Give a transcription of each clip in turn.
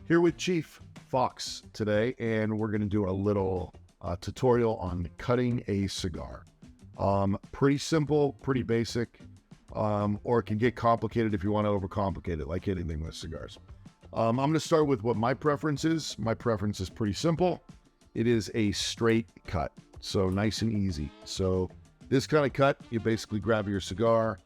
Here with Chief Fox today, and we're going to do a little tutorial on cutting a cigar. Pretty simple, pretty basic, or it can get complicated if you want to overcomplicate it, like anything with cigars. I'm going to start with what my preference is. My preference is pretty simple. It is a straight cut, so nice and easy. So this kind of cut, you basically grab your cigar,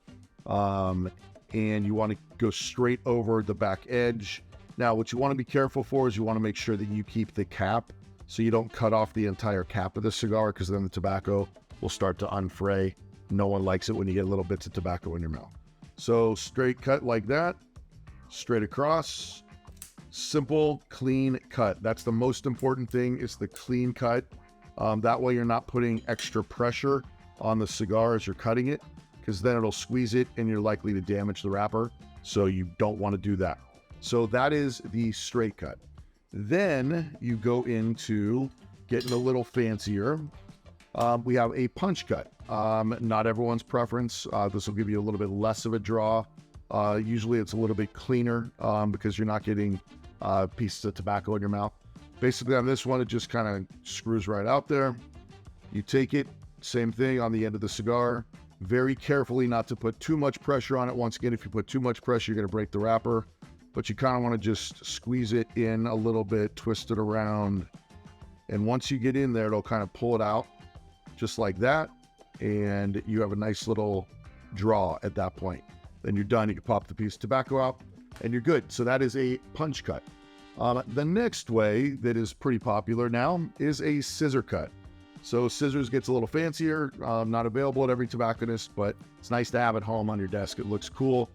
and you want to go straight over the back edge. Now, what you want to be careful for is you want to make sure that you keep the cap so you don't cut off the entire cap of the cigar, because then the tobacco will start to unfray. No one likes it when you get little bits of tobacco in your mouth. So straight cut like that, straight across, simple, clean cut. That's the most important thing, is the clean cut. That way you're not putting extra pressure on the cigar as you're cutting it, because then it'll squeeze it and you're likely to damage the wrapper. So you don't want to do that. So that is the straight cut. Then you go into getting a little fancier. We have a punch cut. Not everyone's preference. This will give you a little bit less of a draw. Usually it's a little bit cleaner because you're not getting pieces of tobacco in your mouth. Basically on this one, it just kind of screws right out there. You take it, same thing on the end of the cigar. Very carefully not to put too much pressure on it. Once again, if you put too much pressure, you're going to break the wrapper. But you kind of want to just squeeze it in a little bit, twist it around. And once you get in there, it'll kind of pull it out just like that. And you have a nice little draw at that point. Then you're done. You can pop the piece of tobacco out and you're good. So that is a punch cut. The next way that is pretty popular now is a scissor cut. So scissors gets a little fancier, not available at every tobacconist, but it's nice to have at home on your desk. It looks cool.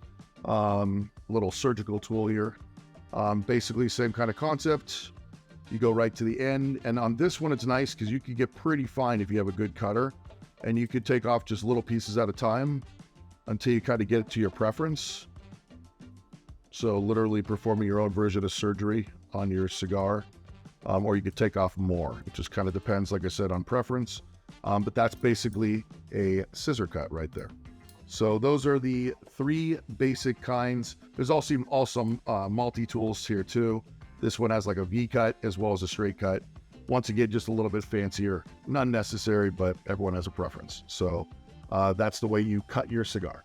Little surgical tool here. Basically same kind of concept. You go right to the end, and on this one it's nice because you can get pretty fine if you have a good cutter, and you could take off just little pieces at a time until you kind of get it to your preference. So literally performing your own version of surgery on your cigar, or you could take off more. It just kind of depends, like I said, on preference. But that's basically a scissor cut right there. So those are the three basic kinds. There's also multi-tools here too. This one has like a V-cut as well as a straight cut. Once again, just a little bit fancier. Not necessary, but everyone has a preference. So that's the way you cut your cigar.